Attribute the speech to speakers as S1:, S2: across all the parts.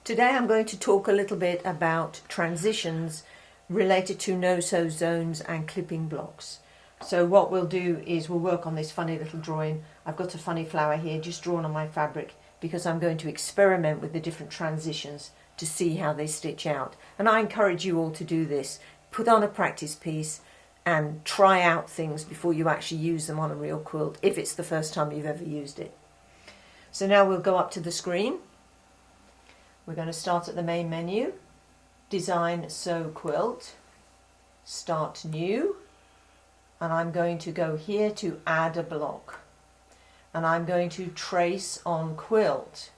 S1: Today I'm going to talk a little bit about transitions related to no-sew zones and clipping blocks. So what we'll do is we'll work on this funny little drawing. I've got a funny flower here just drawn on my fabric because I'm going to experiment with the different transitions to see how they stitch out. And I encourage you all to do this. Put on a practice piece and try out things before you actually use them on a real quilt, if it's the first time you've ever used it. So now we'll go up to the screen. We're going to start at the main menu, Design, Sew, Quilt, Start New, and I'm going to go here to Add a Block, and I'm going to Trace on Quilt.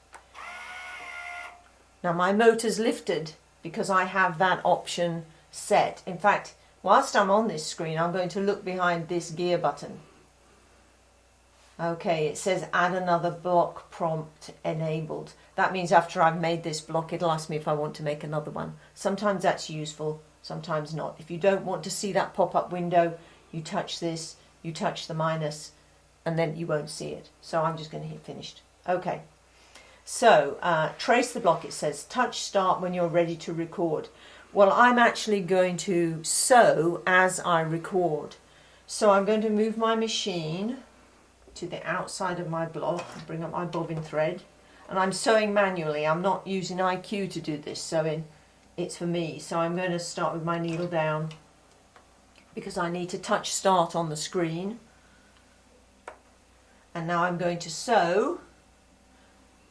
S1: Now my motor's lifted because I have that option set. In fact, whilst I'm on this screen, I'm going to look behind this gear button. Okay, it says add another block prompt enabled. That means after I've made this block, it'll ask me if I want to make another one. Sometimes that's useful, sometimes not. If you don't want to see that pop-up window, you touch this, you touch the minus, and then you won't see it. So I'm just going to hit finished. Okay, so trace the block. It says touch start when you're ready to record. Well, I'm actually going to sew as I record. So I'm going to move my machine to the outside of my block and bring up my bobbin thread, and I'm sewing manually. I'm not using IQ to do this sewing, it's for me. So I'm going to start with my needle down because I need to touch start on the screen, and now I'm going to sew,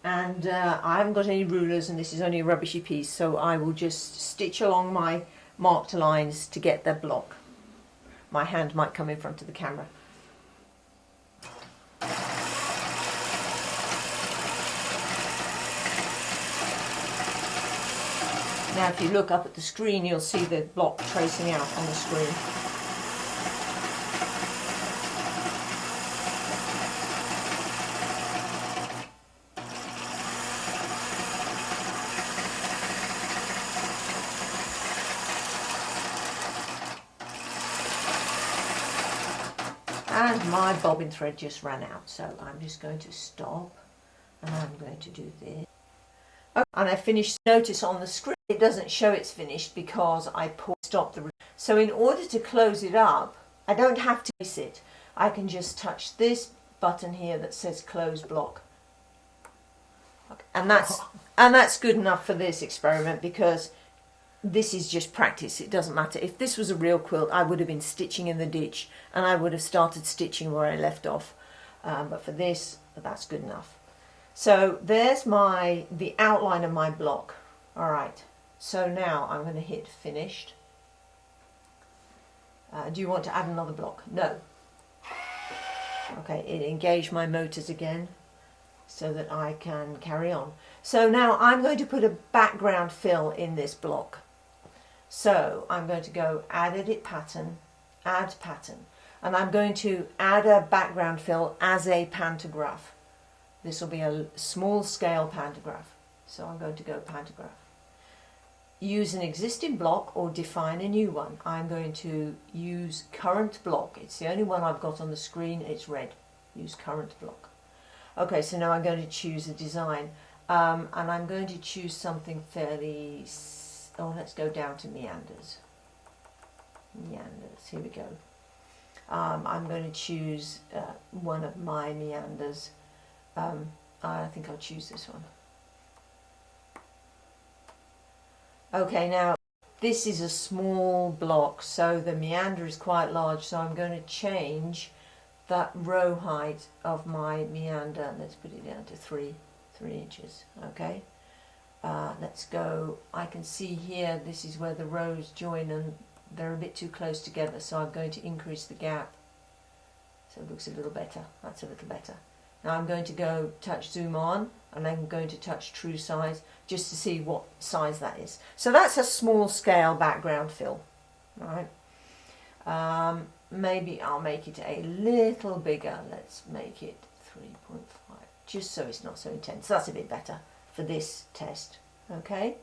S1: and I haven't got any rulers and this is only a rubbishy piece, so I will just stitch along my marked lines to get the block. My hand might come in front of the camera. Now if you look up at the screen, you'll see the block tracing out on the screen. And my bobbin thread just ran out, so I'm just going to stop and I'm going to do this. Okay, and I finished. Notice on the screen it doesn't show it's finished because I stopped the. So in order to close it up, I don't have to place it. I can just touch this button here that says close block. Okay. And that's good enough for this experiment because this is just practice. It doesn't matter. If this was a real quilt, I would have been stitching in the ditch and I would have started stitching where I left off. But for this, that's good enough. So there's the outline of my block. All right, so now I'm going to hit finished. Do you want to add another block? No. Okay, it engaged my motors again so that I can carry on. So now I'm going to put a background fill in this block. So I'm going to go add edit pattern, add pattern, and I'm going to add a background fill as a pantograph. This will be a small scale pantograph. So I'm going to go pantograph. Use an existing block or define a new one. I'm going to use current block. It's the only one I've got on the screen. It's red. Use current block. Okay, so now I'm going to choose a design. And I'm going to choose something fairly... Oh, let's go down to meanders. Meanders, here we go. I'm going to choose one of my meanders. I think I'll choose this one. Okay, now this is a small block, so the meander is quite large, so I'm going to change that row height of my meander. Let's put it down to 3 inches. Okay, let's go. I can see here this is where the rows join and they're a bit too close together, so I'm going to increase the gap so it looks a little better. That's a little better. Now I'm going to go touch zoom on and I'm going to touch true size just to see what size that is. So that's a small scale background fill. All right. Maybe I'll make it a little bigger. Let's make it 3.5 just so it's not so intense. That's a bit better for this test. Okay.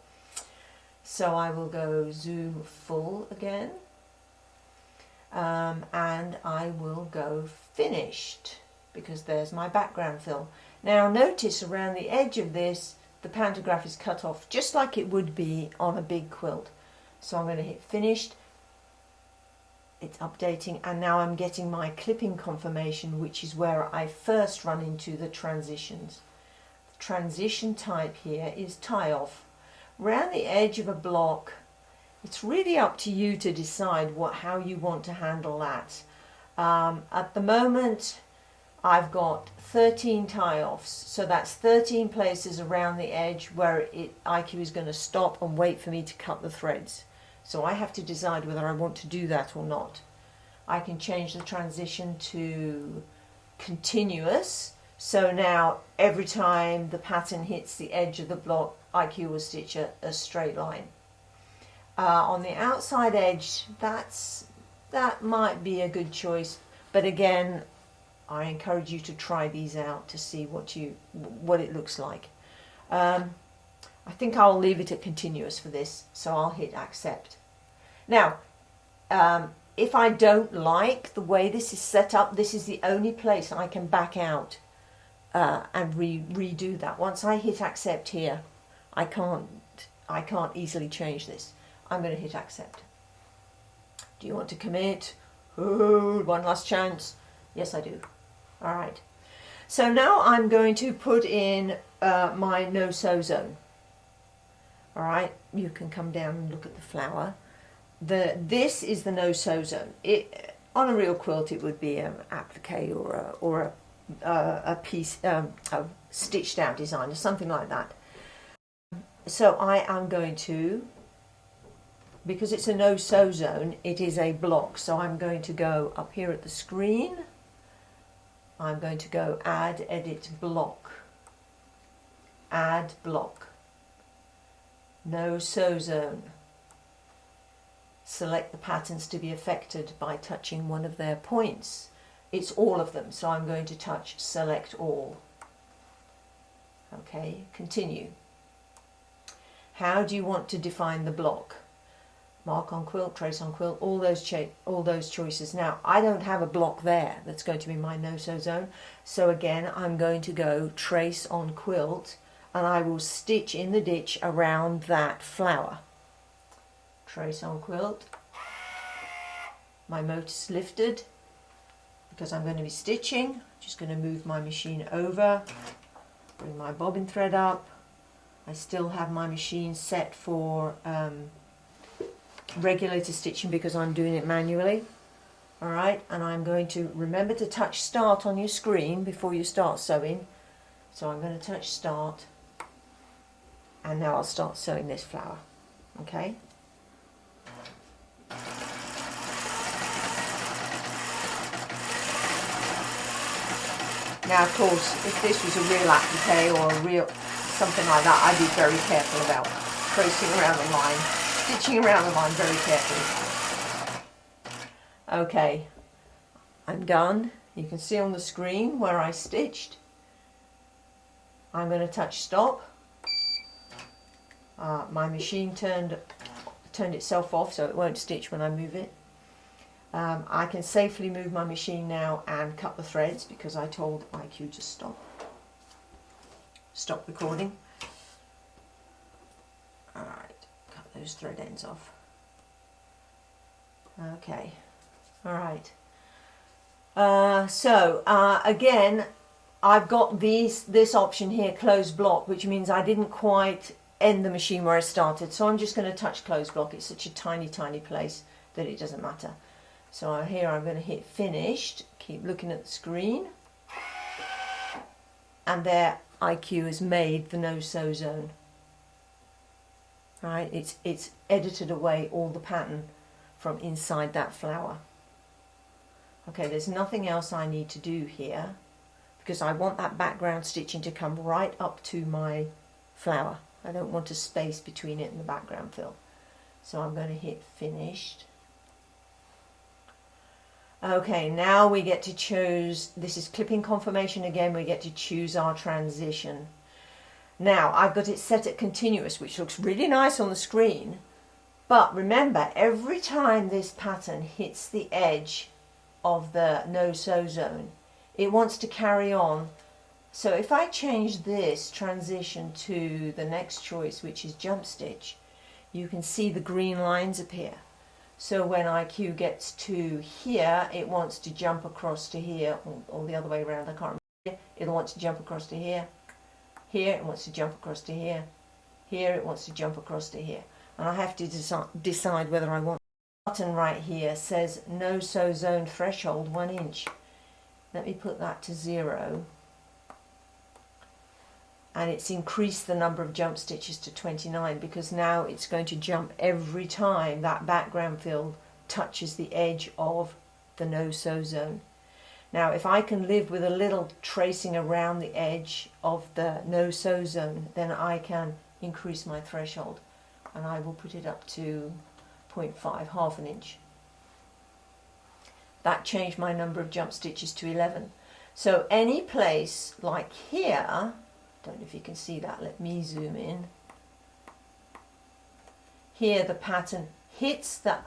S1: So I will go zoom full again. And I will go finished because there's my background fill. Now notice around the edge of this the pantograph is cut off just like it would be on a big quilt. So I'm going to hit finished. It's updating, and now I'm getting my clipping confirmation, which is where I first run into the transitions. The transition type here is tie off. Around the edge of a block, it's really up to you to decide how you want to handle that. At the moment, I've got 13 tie-offs, so that's 13 places around the edge where IQ is going to stop and wait for me to cut the threads. So I have to decide whether I want to do that or not. I can change the transition to continuous, so now every time the pattern hits the edge of the block, IQ will stitch a straight line. On the outside edge, that might be a good choice, but again, I encourage you to try these out to see what it looks like. I think I'll leave it at continuous for this, so I'll hit accept. Now, if I don't like the way this is set up, this is the only place I can back out and redo that. Once I hit accept here, I can't easily change this. I'm going to hit accept. Do you want to commit? Oh, one last chance. Yes, I do. All right. So now I'm going to put in my no-sew zone. All right. You can come down and look at the flower. This is the no-sew zone. On a real quilt, it would be an applique or a piece, a stitched out design or something like that. So I am going to, because it's a no-sew zone, it is a block. So I'm going to go up here at the screen. I'm going to go add, edit, block. Add block. No-sew zone. Select the patterns to be affected by touching one of their points. It's all of them, so I'm going to touch select all. Okay, continue. How do you want to define the block? Mark on quilt, trace on quilt, all those choices. Now, I don't have a block there that's going to be my no-sew zone, so again I'm going to go trace on quilt, and I will stitch in the ditch around that flower. Trace on quilt. My motor's lifted because I'm going to be stitching. Just going to move my machine over, bring my bobbin thread up. I still have my machine set for regulator stitching because I'm doing it manually. Alright, and I'm going to remember to touch start on your screen before you start sewing. So I'm going to touch start, and now I'll start sewing this flower. Okay. Now, of course, if this was a real applique or a real something like that, I'd be very careful about tracing around the line, stitching around the line very carefully. Okay, I'm done. You can see on the screen where I stitched. I'm going to touch stop. My machine turned itself off, so it won't stitch when I move it. I can safely move my machine now and cut the threads because I told IQ to stop recording. Alright, cut those thread ends off. Okay, alright. Again, I've got this option here, close block, which means I didn't quite end the machine where I started. So I'm just going to touch close block. It's such a tiny, tiny place that it doesn't matter. So here I'm going to hit finished, keep looking at the screen, and there IQ has made the no-sew zone. Right, it's edited away all the pattern from inside that flower. Okay, there's nothing else I need to do here because I want that background stitching to come right up to my flower. I don't want a space between it and the background fill. So I'm going to hit finished. Okay, now we get to choose, this is clipping confirmation again, we get to choose our transition. Now, I've got it set at continuous, which looks really nice on the screen, but remember, every time this pattern hits the edge of the no-sew zone, it wants to carry on So if I change this transition to the next choice, which is jump stitch, you can see the green lines appear. So when IQ gets to here, it wants to jump across to here, or the other way around, I can't remember. It'll want to jump across to here. Here it wants to jump across to here. Here it wants to jump across to here. And I have to decide whether I want. The button right here says no sew zone threshold 1 inch. Let me put that to 0. And it's increased the number of jump stitches to 29 because now it's going to jump every time that background fill touches the edge of the no sew zone. Now if I can live with a little tracing around the edge of the no sew zone, then I can increase my threshold, and I will put it up to 0.5, half an inch. That changed my number of jump stitches to 11. So any place like here, don't know if you can see that, let me zoom in. Here the pattern hits the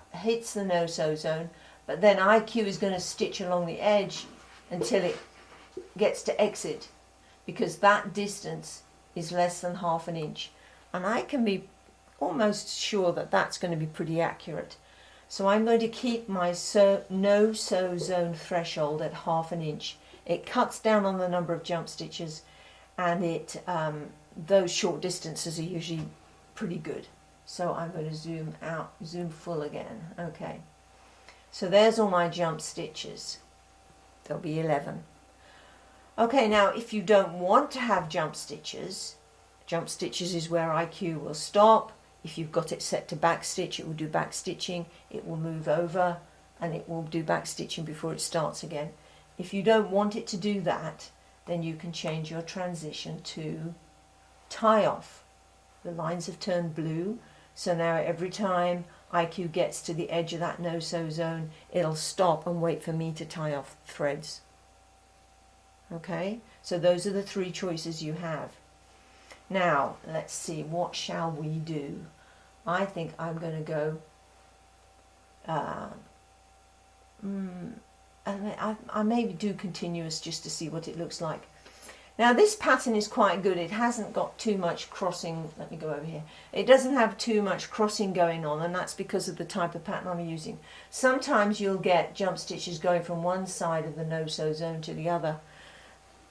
S1: no sew zone, but then IQ is going to stitch along the edge until it gets to exit, because that distance is less than half an inch. And I can be almost sure that that's going to be pretty accurate. So I'm going to keep my no sew zone threshold at half an inch. It cuts down on the number of jump stitches, and those short distances are usually pretty good. So I'm going to zoom out, zoom full again. Okay, so there's all my jump stitches. There'll be 11. Okay, now if you don't want to have jump stitches is where IQ will stop. If you've got it set to back stitch, it will do back stitching, it will move over, and it will do back stitching before it starts again. If you don't want it to do that, then you can change your transition to tie off. The lines have turned blue, so now every time IQ gets to the edge of that no sew zone, it'll stop and wait for me to tie off threads. Okay, so those are the 3 choices you have. Now let's see, what shall we do? I think I'm going to go I maybe do continuous just to see what it looks like. Now this pattern is quite good. It hasn't got too much crossing. Let me go over here. It doesn't have too much crossing going on, and that's because of the type of pattern I'm using. Sometimes you'll get jump stitches going from one side of the no sew zone to the other,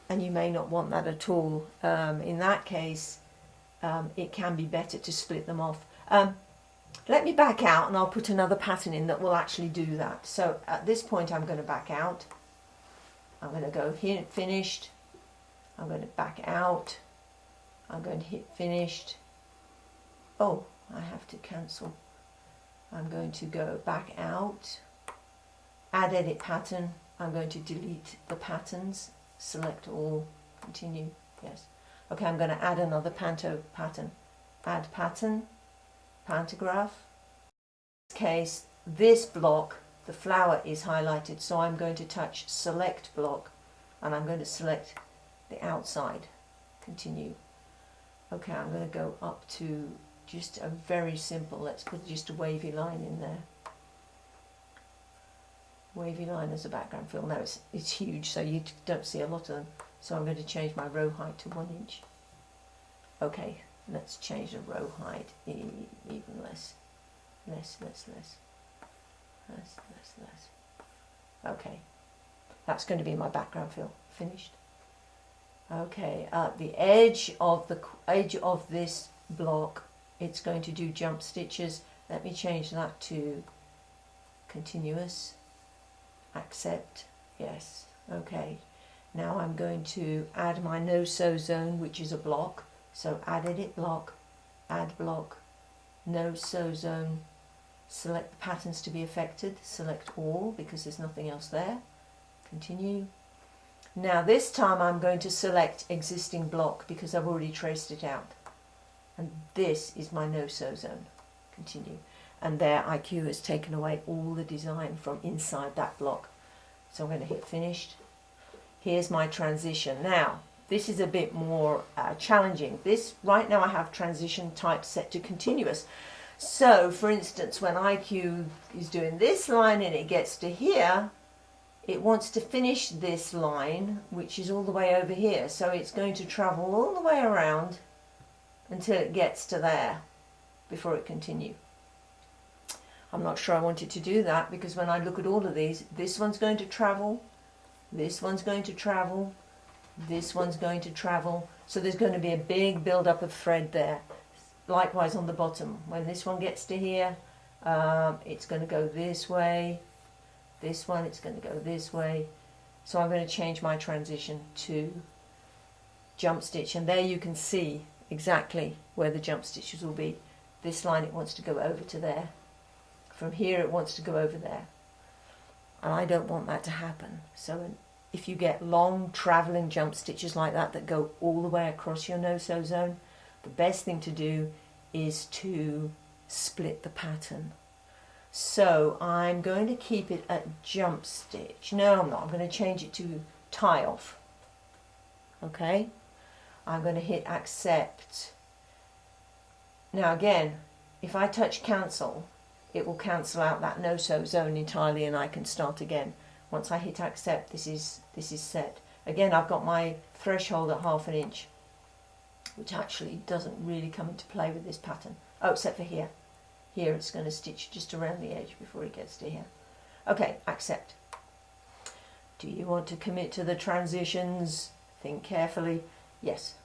S1: and you may not want that at all. In that case, it can be better to split them off. Let me back out and I'll put another pattern in that will actually do that. So at this point I'm going to back out. I'm going to go here, finished. I'm going to back out. I'm going to hit finished. Oh, I have to cancel. I'm going to go back out, add edit pattern. I'm going to delete the patterns, select all, continue, yes. Okay, I'm going to add another panto pattern. Add pattern, pantograph. In this case, this block, the flower is highlighted, so I'm going to touch select block and I'm going to select the outside, continue. Okay, I'm going to go up to just a very simple, let's put just a wavy line in there. Wavy line as a background fill. Now it's huge, so you don't see a lot of them. So I'm going to change my row height to 1 inch. Okay, let's change the row height even less. Less. Okay, that's going to be my background fill. Finished. Okay, at the edge of this block, it's going to do jump stitches. Let me change that to continuous. Accept. Yes. Okay. Now I'm going to add my no sew zone, which is a block. So add edit block, add block, no sew zone, select the patterns to be affected, select all because there's nothing else there, continue. Now this time I'm going to select existing block because I've already traced it out. And this is my no sew zone, continue. And there IQ has taken away all the design from inside that block. So I'm going to hit finished. Here's my transition. Now this is a bit more challenging. This right now I have transition type set to continuous. So for instance, when IQ is doing this line and it gets to here, it wants to finish this line, which is all the way over here. So it's going to travel all the way around until it gets to there before it continue. I'm not sure I wanted to do that, because when I look at all of these, this one's going to travel, this one's going to travel, this one's going to travel. So there's going to be a big build-up of thread there. Likewise on the bottom, when this one gets to here, it's going to go this way. This one, it's going to go this way. So I'm going to change my transition to jump stitch, and there you can see exactly where the jump stitches will be. This line, it wants to go over to there. From here it wants to go over there, and I don't want that to happen. So if you get long travelling jump stitches like that that go all the way across your no-sew zone, the best thing to do is to split the pattern. So I'm going to keep it at jump stitch. No, I'm not. I'm going to change it to tie off. Okay, I'm going to hit accept. Now again, if I touch cancel, it will cancel out that no-sew zone entirely, and I can start again. Once I hit accept, this is set. Again, I've got my threshold at 1/2 inch, which actually doesn't really come into play with this pattern. Oh, except for here. Here it's going to stitch just around the edge before it gets to here. Okay, accept. Do you want to commit to the transitions? Think carefully. Yes.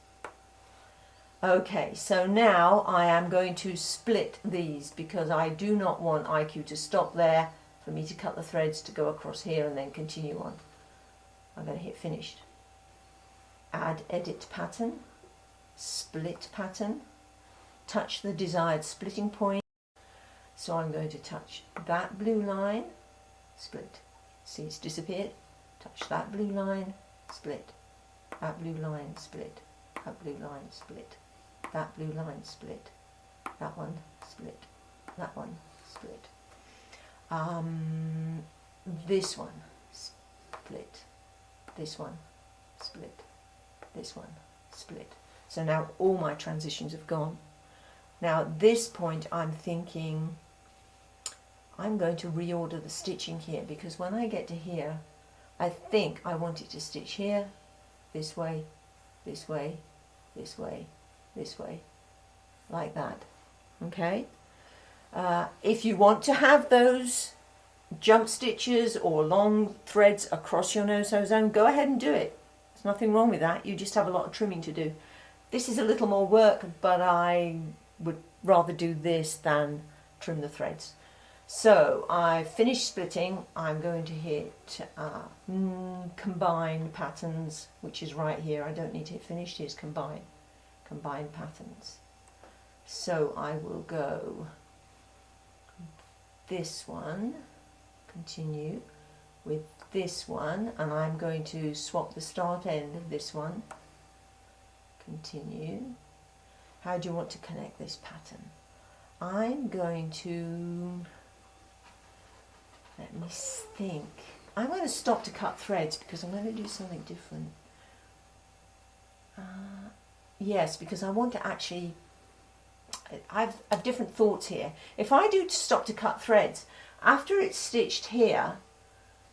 S1: Okay, so now I am going to split these, because I do not want IQ to stop there, for me to cut the threads to go across here and then continue on. I'm going to hit finished. Add edit pattern, split pattern, touch the desired splitting point. So I'm going to touch that blue line, split. See, it's disappeared. Touch that blue line, split. That blue line, split. That blue line, split. That blue line, split. That one, split. That one, split. This one, split. This one, split. This one, split. So now all my transitions have gone. Now at this point I'm thinking I'm going to reorder the stitching here, because when I get to here, I think I want it to stitch here, this way, this way, this way, this way, like that. Okay. If you want to have those jump stitches or long threads across your no-sew zone, go ahead and do it. There's nothing wrong with that. You just have a lot of trimming to do. This is a little more work, but I would rather do this than trim the threads. So I've finished splitting. I'm going to hit combine patterns, which is right here. I don't need to hit finished. Here's combine patterns. So I will go this one, continue with this one, and I'm going to swap the start end of this one, continue. How do you want to connect this pattern? I'm going to, let me think. I'm going to stop to cut threads, because I'm going to do something different. Yes, because I want to actually, I've different thoughts here. If I do stop to cut threads, after it's stitched here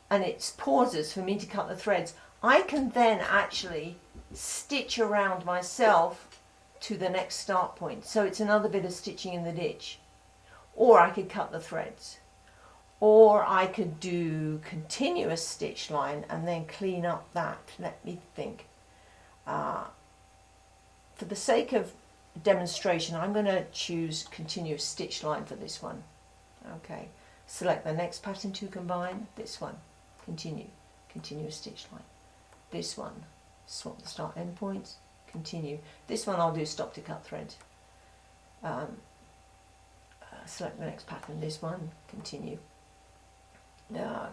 S1: and it pauses for me to cut the threads, I can then actually stitch around myself to the next start point. So it's another bit of stitching in the ditch. Or I could cut the threads. Or I could do continuous stitch line and then clean up that. Let me think. For the sake of demonstration, I'm going to choose continuous stitch line for this one. Okay, select the next pattern to combine, this one, continue, continuous stitch line. This one, swap the start end points, continue. This one I'll do stop to cut thread. Select the next pattern, this one, continue.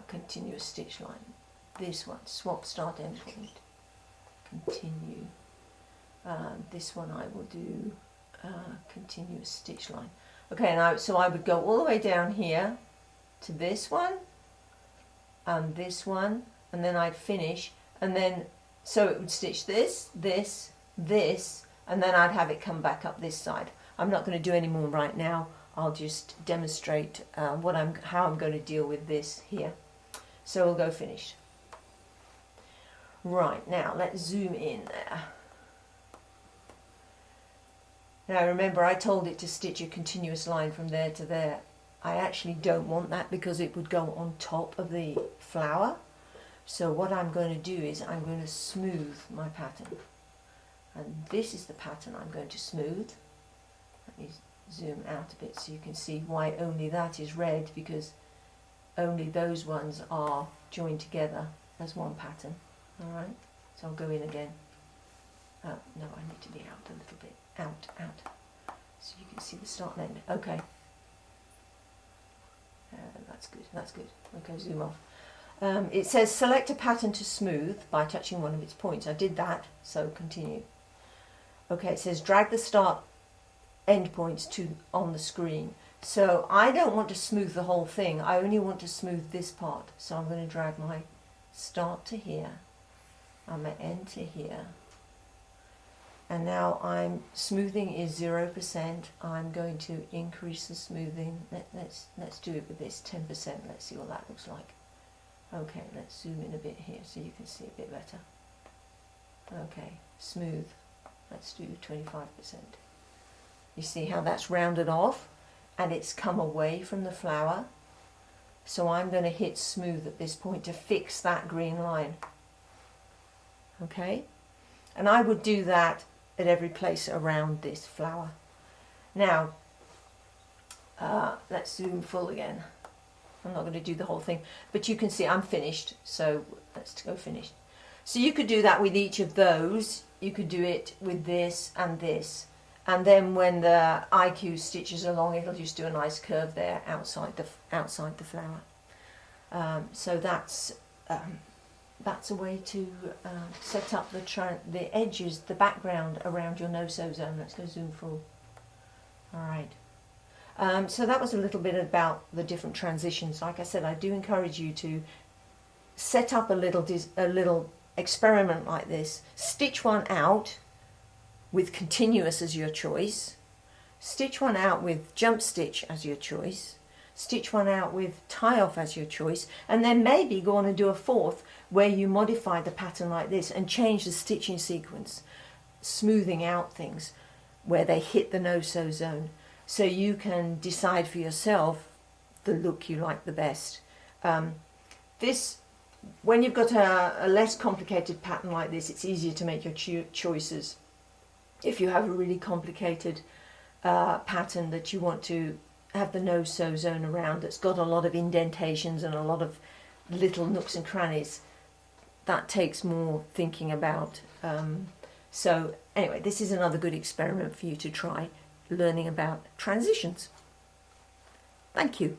S1: Continuous stitch line. This one, swap start end point, continue. This one I will do continuous stitch line. Okay, now so I would go all the way down here to this one and this one, and then I'd finish, and then so it would stitch this, this, this, and then I'd have it come back up this side. I'm not going to do any more right now. I'll just demonstrate how I'm going to deal with this here. So we'll go finished. Right, now let's zoom in there. Now remember, I told it to stitch a continuous line from there to there. I actually don't want that because it would go on top of the flower. So what I'm going to do is I'm going to smooth my pattern. And this is the pattern I'm going to smooth. Let me zoom out a bit so you can see why only that is red, because only those ones are joined together as one pattern. Alright, so I'll go in again. No, I need to be out a little bit. Out. So you can see the start and end. Okay. That's good. Okay, zoom off. It says select a pattern to smooth by touching one of its points. I did that, so continue. Okay, it says drag the start end points on the screen. So I don't want to smooth the whole thing, I only want to smooth this part. So I'm going to drag my start to here and my end to here. And now I'm smoothing is 0%. I'm going to increase the smoothing. Let's do it with this 10%. Let's see what that looks like. Okay, let's zoom in a bit here so you can see a bit better. Okay, smooth. Let's do 25%. You see how that's rounded off and it's come away from the flower. So I'm going to hit smooth at this point to fix that green line. Okay, and I would do that at every place around this flower. Now, let's zoom full again. I'm not going to do the whole thing, but you can see I'm finished, so let's go finish. So you could do that with each of those. You could do it with this, and then when the IQ stitches along, it'll just do a nice curve there outside the flower. So that's a way to set up the edges, the background around your no-sew zone. Let's go zoom full. All right. So that was a little bit about the different transitions. Like I said, I do encourage you to set up a little experiment like this. Stitch one out with continuous as your choice. Stitch one out with jump stitch as your choice. Stitch one out with tie off as your choice, and then maybe go on and do a fourth where you modify the pattern like this and change the stitching sequence, smoothing out things where they hit the no-sew zone, so you can decide for yourself the look you like the best. When you've got a less complicated pattern like this, it's easier to make your choices. If you have a really complicated pattern that you want to have the no-sew zone around, that's got a lot of indentations and a lot of little nooks and crannies, that takes more thinking about. So anyway, this is another good experiment for you to try learning about transitions. Thank you.